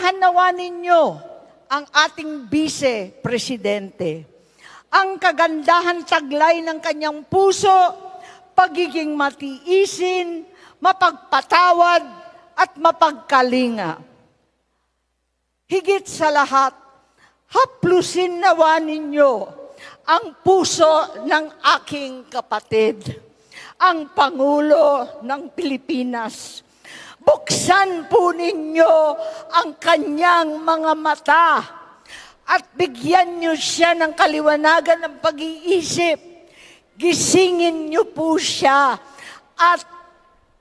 Samahan nawa ninyo ang ating Vice-Presidente. Ang kagandahan taglay ng kanyang puso, pagiging matiisin, mapagpatawad, at mapagkalinga. Higit sa lahat, haplusin nawa ninyo ang puso ng aking kapatid, ang Pangulo ng Pilipinas. Buksan po ninyo ang kanyang mga mata at bigyan niyo siya ng kaliwanagan ng pag-iisip. Gisingin niyo po siya at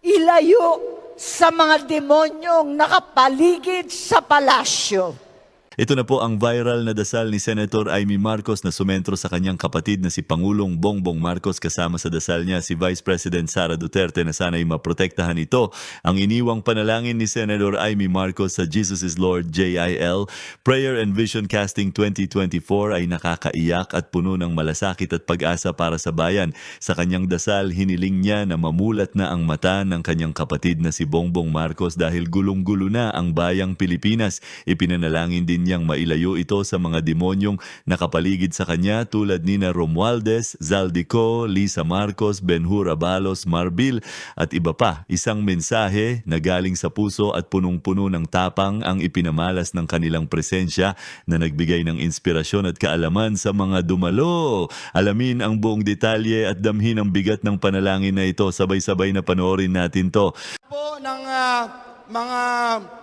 ilayo sa mga demonyong nakapaligid sa palasyo. Ito na po ang viral na dasal ni Senator Amy Marcos na sumentro sa kanyang kapatid na si Pangulong Bongbong Marcos, kasama sa dasal niya si Vice President Sara Duterte na sana'y maprotektahan ito. Ang iniwang panalangin ni Senator Amy Marcos sa Jesus is Lord JIL Prayer and Vision Casting 2024 ay nakakaiyak at puno ng malasakit at pag-asa para sa bayan. Sa kanyang dasal, hiniling niya na mamulat na ang mata ng kanyang kapatid na si Bongbong Marcos dahil gulong-gulo na ang bayang Pilipinas. Ipinanalangin din niyang mailayo ito sa mga demonyong nakapaligid sa kanya tulad nina Romualdez, Zaldico, Lisa Marcos, Benhur Abalos, Marbil at iba pa. Isang mensahe na galing sa puso at punong-puno ng tapang ang ipinamalas ng kanilang presensya na nagbigay ng inspirasyon at kaalaman sa mga dumalo. Alamin ang buong detalye at damhin ang bigat ng panalangin na ito. Sabay-sabay na panoorin natin to. Po ng mga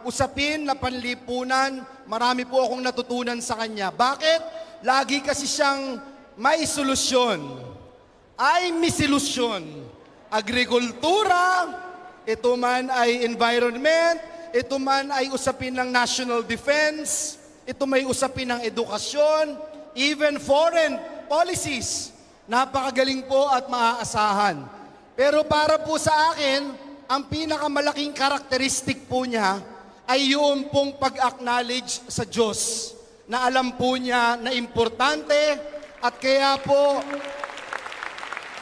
usapin na panlipunan, marami po akong natutunan sa kanya. Bakit? Lagi kasi siyang may solusyon, ay misilusyon. Agrikultura, ito man ay environment, ito man ay usapin ng national defense, ito may usapin ng edukasyon, even foreign policies. Napakagaling po at maaasahan. Pero para po sa akin, ang pinakamalaking karakteristik po niya ay yung pong pag-acknowledge sa Diyos na alam po niya na importante at kaya po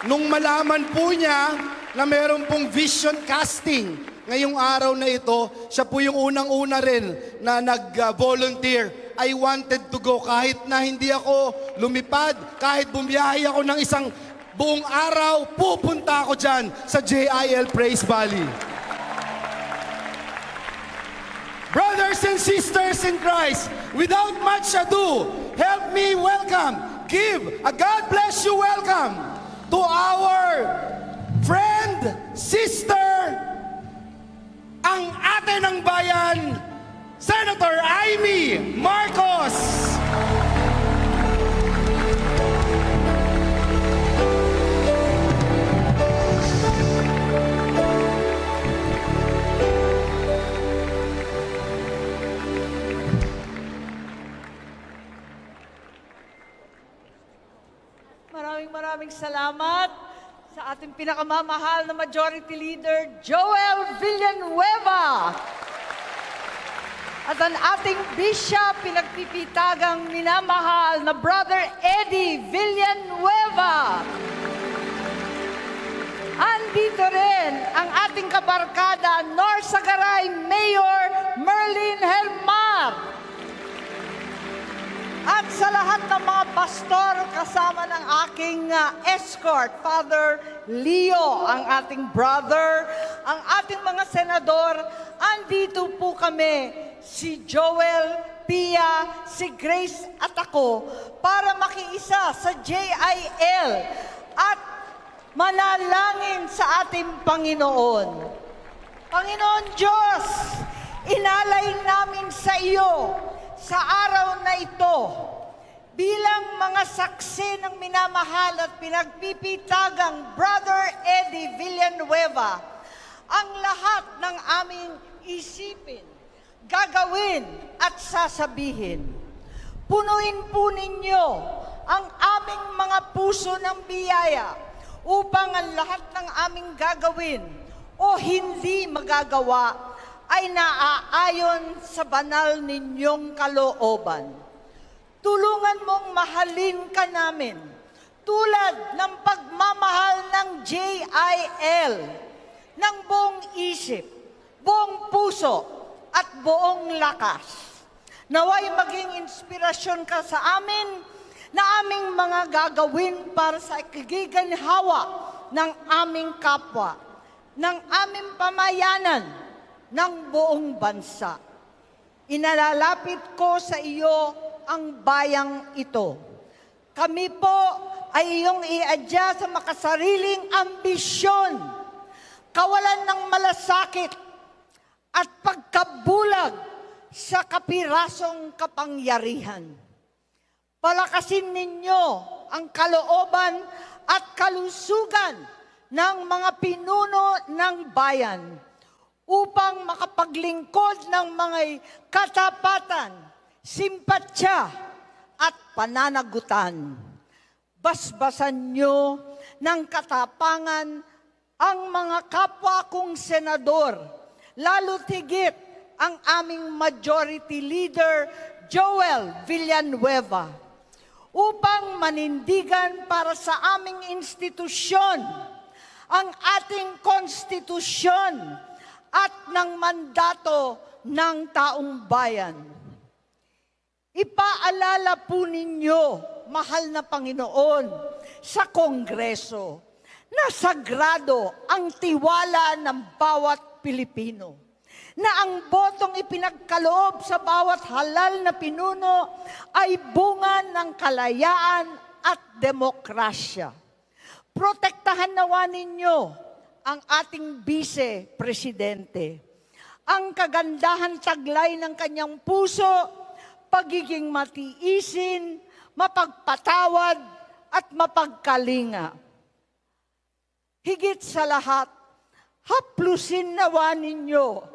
nung malaman po niya na meron pong vision casting ngayong araw na ito, siya po yung unang-una rin na nag-volunteer. I wanted to go kahit na hindi ako lumipad, kahit bumiyahe ako ng isang buong araw, pupunta ako dyan sa JIL Praise Valley. Brothers and sisters in Christ, without much ado, help me welcome, give a God bless you welcome to our friend, sister, ang ate ng bayan, Senator Amy Marcos. Maraming salamat sa ating pinakamamahal na Majority Leader, Joel Villanueva. At ang ating Bishop, pinagpipitagang minamahal na Brother Eddie Villanueva. Andito rin ang ating kabarkada, Norsagaray Mayor Merlin Helmar. At sa lahat ng mga pastor kasama ng aking escort, Father Leo, ang ating brother, ang ating mga senador, andito po kami, si Joel, Pia, si Grace at ako, para makiisa sa JIL at manalangin sa ating Panginoon. Panginoon Diyos, inalay namin sa iyo sa araw na ito, bilang mga saksi ng minamahal at pinagpipitagang Brother Eddie Villanueva, ang lahat ng aming isipin, gagawin at sasabihin. Punuin po ninyo ang aming mga puso ng biyaya upang ang lahat ng aming gagawin o hindi magagawa ay naaayon sa banal ninyong kalooban. Tulungan mong mahalin ka namin tulad ng pagmamahal ng JIL, ng buong isip, buong puso, at buong lakas. Naway maging inspirasyon ka sa amin na aming mga gagawin para sa ikigiganhawa ng aming kapwa, ng aming pamayanan, ng buong bansa. Inalalapit ko sa iyo ang bayang ito. Kami po ay iyong iadya sa makasariling ambisyon, kawalan ng malasakit at pagkabulag sa kapirasong kapangyarihan. Palakasin ninyo ang kalooban at kalusugan ng mga pinuno ng bayan upang makapaglingkod ng mga katapatan, simpatsya at pananagutan. Basbasan nyo ng katapangan ang mga kapwa kong senador, lalo tigit ang aming Majority Leader Joel Villanueva, upang manindigan para sa aming institusyon ang ating konstitusyon at ng mandato ng taong bayan. Ipaalala po ninyo, mahal na Panginoon, sa Kongreso na sagrado ang tiwala ng bawat Pilipino, na ang botong ipinagkaloob sa bawat halal na pinuno ay bunga ng kalayaan at demokrasya. Protektahan nawa ninyo ang ating Vice-Presidente. Ang kagandahan taglay ng kanyang puso, pagiging matiisin, mapagpatawad at mapagkalinga. Higit sa lahat, haplusin nawa ninyo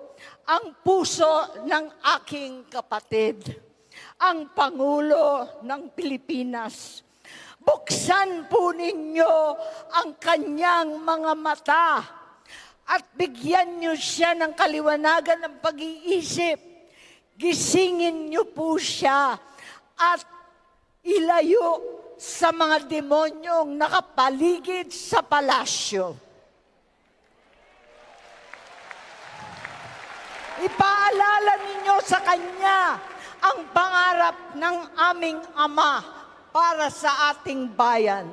ang puso ng aking kapatid, ang Pangulo ng Pilipinas. Buksan po ninyo ang kanyang mga mata at bigyan niyo siya ng kaliwanagan ng pag-iisip. Gisingin niyo po siya at ilayo sa mga demonyong nakapaligid sa palasyo. Ipaalala ninyo sa kanya ang pangarap ng aming Ama para sa ating bayan.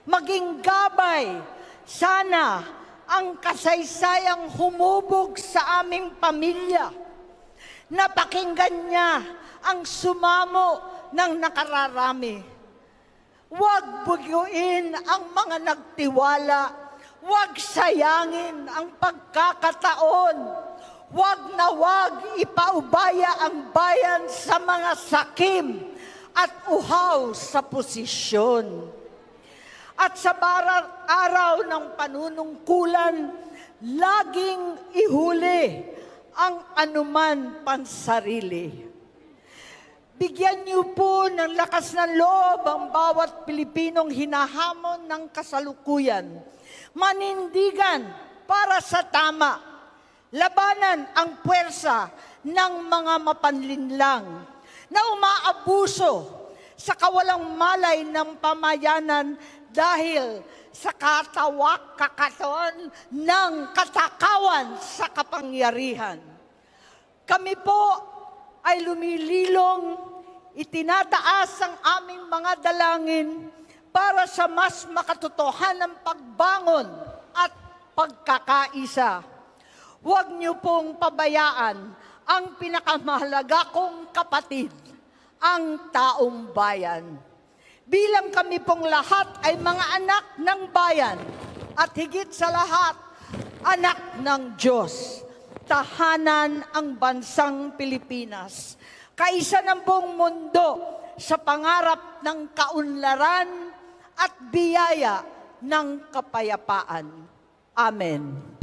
Maging gabay, sana ang kasaysayang humubog sa aming pamilya. Napakinggan niya ang sumamo ng nakararami. Huwag buguin ang mga nagtiwala. Huwag sayangin ang pagkakataon. Huwag na huwag ipaubaya ang bayan sa mga sakim at uhaw sa posisyon. At sa araw ng panunungkulan, laging ihuli ang anuman pansarili. Bigyan niyo po ng lakas ng loob ang bawat Pilipinong hinahamon ng kasalukuyan. Manindigan para sa tama. Labanan ang puwersa ng mga mapanlinlang na umaabuso sa kawalang malay ng pamayanan dahil sa kakatawan ng katakawan sa kapangyarihan. Kami po ay lumililong, itinataas ang aming mga dalangin para sa mas makatotohanang pagbangon at pagkakaisa. Huwag niyo pong pabayaan ang pinakamahalaga kong kapatid, ang taong bayan. Bilang kami pong lahat ay mga anak ng bayan at higit sa lahat, anak ng Diyos. Tahanan ang bansang Pilipinas. Kaisa ng buong mundo sa pangarap ng kaunlaran at biyaya ng kapayapaan. Amen.